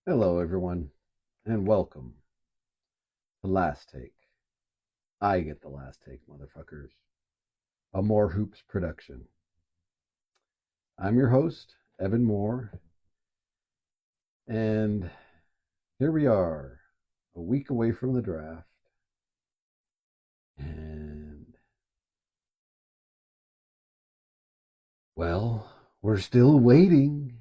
Hello, everyone, and welcome to Last Take. I get the last take, motherfuckers. A More Hoops production. I'm your host, Evan Moore, and here we are, a week away from the draft. And, well, we're still waiting.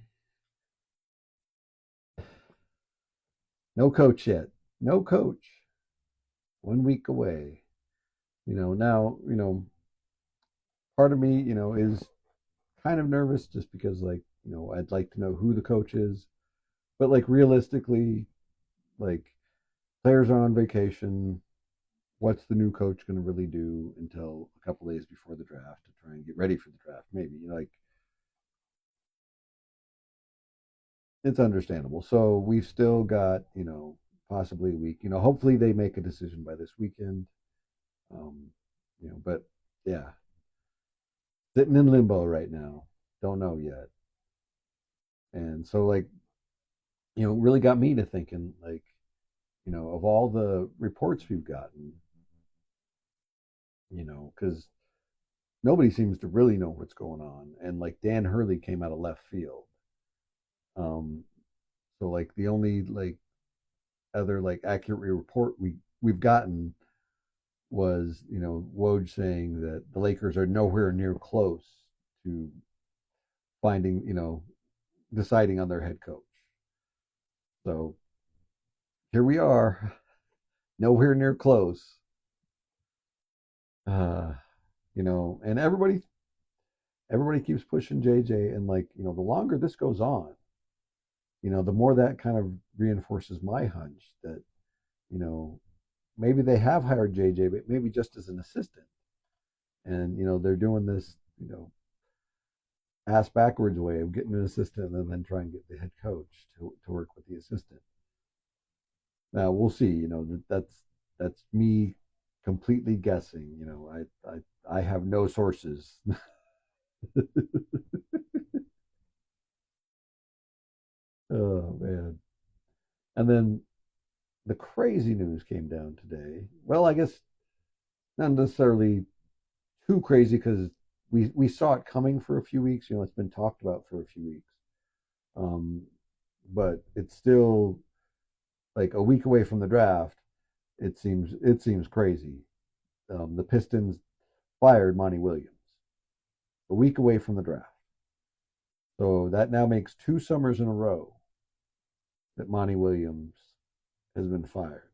No coach yet. No coach. 1 week away. Now, part of me, is kind of nervous just because, I'd like to know who the coach is. But, realistically, like, players are on vacation. What's the new coach going to really do until a couple days before the draft to try and get ready for the draft? Maybe it's understandable. So we've still got possibly a week. Hopefully they make a decision by this weekend. Um, but yeah, sitting in limbo right now. Don't know yet. And so really got me to thinking of all the reports we've gotten, because nobody seems to really know what's going on. And like Dan Hurley came out of left field. Um, so the only other accurate report we've gotten was Woj saying that the Lakers are nowhere near close to finding deciding on their head coach. So here we are, nowhere near close. Uh, and everybody keeps pushing JJ, and the longer this goes on, the more that kind of reinforces my hunch that you know maybe they have hired JJ, but maybe just as an assistant, and they're doing this ass backwards way of getting an assistant and then try and get the head coach to work with the assistant. Now we'll see. That's me completely guessing. I have no sources. Oh man! And then the crazy news came down today. Well, I guess not necessarily too crazy because we saw it coming for a few weeks. It's been talked about for a few weeks, um, but it's still like a week away from the draft. It seems crazy. The Pistons fired Monty Williams a week away from the draft, so that now makes 2 summers in a row that Monty Williams has been fired.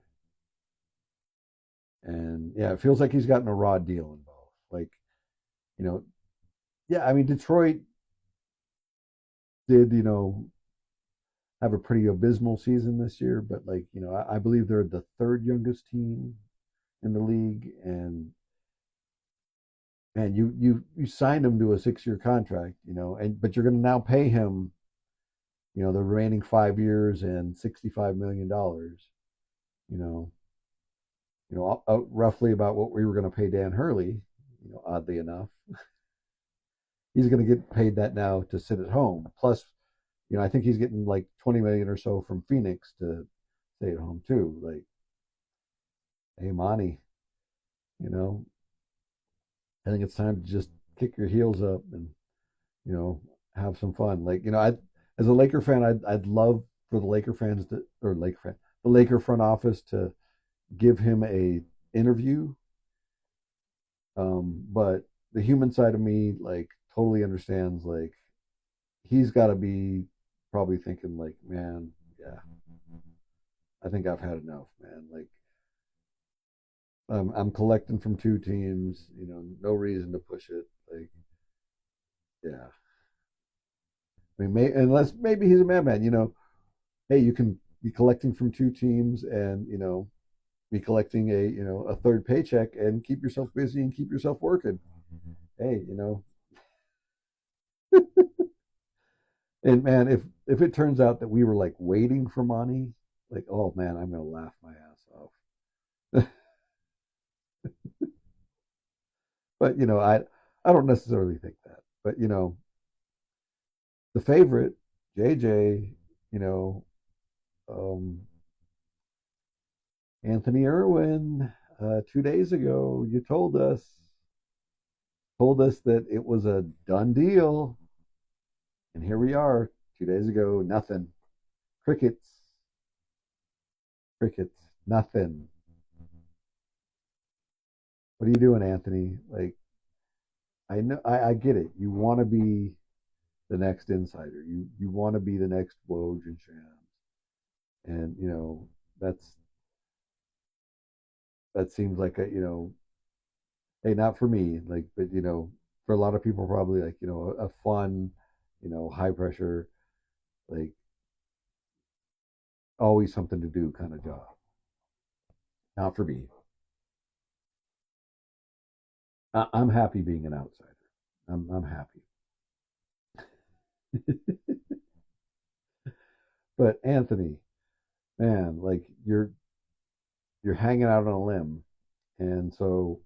And yeah, it feels like he's gotten a raw deal involved. You know, yeah, I mean Detroit did have a pretty abysmal season this year, but I believe they're the third youngest team in the league, and you signed him to a 6-year contract, and but you're going to now pay him, the remaining 5 years and $65 million, you know, roughly about what we were going to pay Dan Hurley, oddly enough. He's going to get paid that now to sit at home. Plus, I think he's getting like 20 million or so from Phoenix to stay at home too. Like, hey, Monty, you know, I think it's time to just kick your heels up and you know have some fun. As a Laker fan, I'd love for the Laker fans to or Laker fan, the Laker front office to give him a interview. But the human side of me totally understands he's got to be probably thinking man, yeah, I think I've had enough, man. I'm collecting from 2 teams, no reason to push it. Yeah, I mean, unless maybe he's a madman, hey, you can be collecting from 2 teams and be collecting a third paycheck and keep yourself busy and keep yourself working. Hey, and man, if it turns out that we were waiting for Monty, oh man, I'm gonna laugh my ass off. But I don't necessarily think that. But the favorite, JJ, you know Um, Anthony Irwin, 2 days ago, you told us that it was a done deal, and here we are. 2 days ago, nothing. Crickets, crickets, nothing. What are you doing, Anthony? Like, I know, I get it. You want to be the next insider. You want to be the next Woj and Shams, and that's that seems like a hey, not for me, like, but for a lot of people, probably like a fun, high pressure, like always something to do kind of job. Not for me. I'm happy being an outsider. I'm happy. But Anthony, man, like you're hanging out on a limb, and so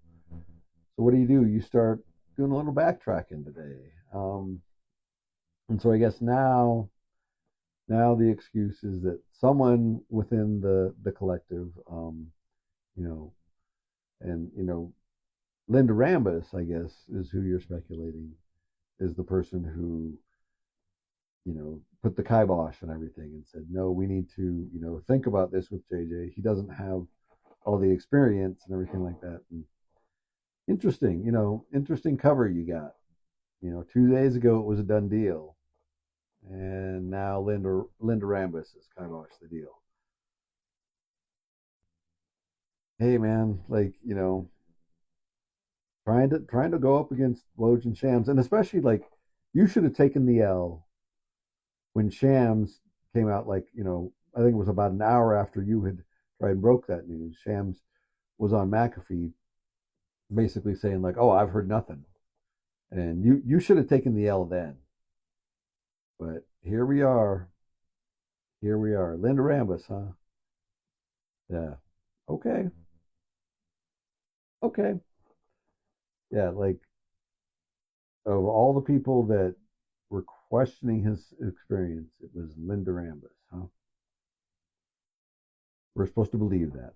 what do? You start doing a little backtracking today, and so I guess now the excuse is that someone within the collective, you know, and Linda Rambus, I guess, is who you're speculating is the person who put the kibosh on everything and said, no, we need to think about this with JJ. He doesn't have all the experience and everything like that. And interesting, interesting cover you got. 2 days ago it was a done deal, and now Linda Rambus has kiboshed the deal. Hey man, like trying to go up against Woj and Shams, and especially like you should have taken the L when Shams came out. Like I think it was about an hour after you had tried and broke that news. Shams was on McAfee, basically saying like, "Oh, I've heard nothing," and you should have taken the L then. But here we are. Here we are. Linda Rambus, huh? Yeah. Okay. Okay. Yeah. Like of all the people that were questioning his experience, it was Linda Rambus, huh? We're supposed to believe that.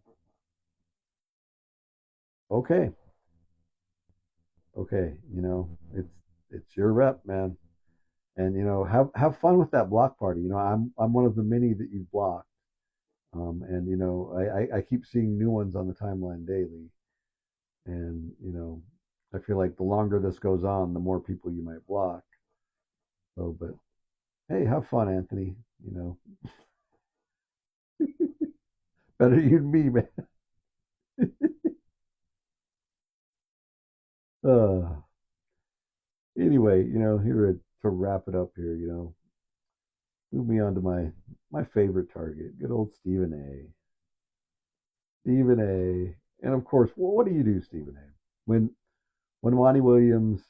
Okay, okay, it's your rep, man, and have fun with that block party. I'm one of the many that you've blocked, and I keep seeing new ones on the timeline daily, and I feel like the longer this goes on, the more people you might block. So, but hey, have fun, Anthony. Better you than me, man. Uh, anyway, here to wrap it up here, move me on to my favorite target, good old Stephen A. Stephen A. And of course, well, what do you do, Stephen A. When Monty Williams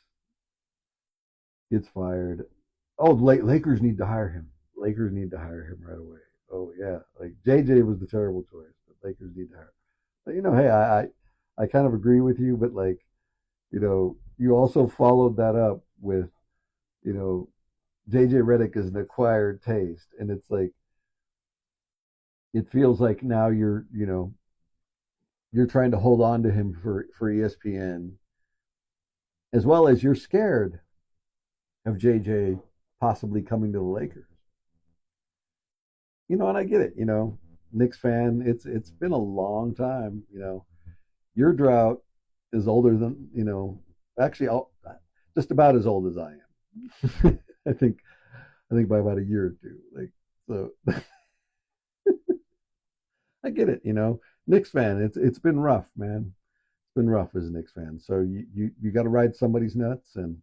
gets fired? Oh, Lakers need to hire him. Lakers need to hire him right away. Oh yeah, like JJ was the terrible choice, but Lakers need to hire. But hey, I kind of agree with you, but like you also followed that up with you know JJ Redick is an acquired taste, and it's like it feels like now you're trying to hold on to him for ESPN, as well as you're scared of JJ possibly coming to the Lakers. And I get it. Knicks fan. It's been a long time. Your drought is older than actually just about as old as I am. I think by about a year or two. Like so, I get it. Knicks fan. It's been rough, man. It's been rough as a Knicks fan. So you got to ride somebody's nuts, and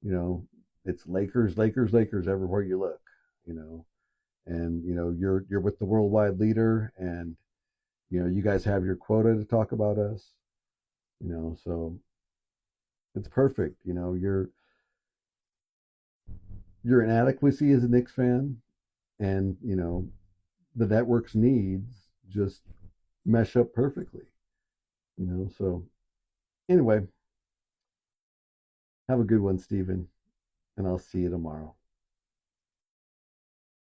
you know it's Lakers, Lakers, Lakers everywhere you look. You know, and you're with the worldwide leader, and you guys have your quota to talk about us. So it's perfect. Your inadequacy as a Knicks fan, and the network's needs just mesh up perfectly. So anyway, have a good one, Stephen, and I'll see you tomorrow.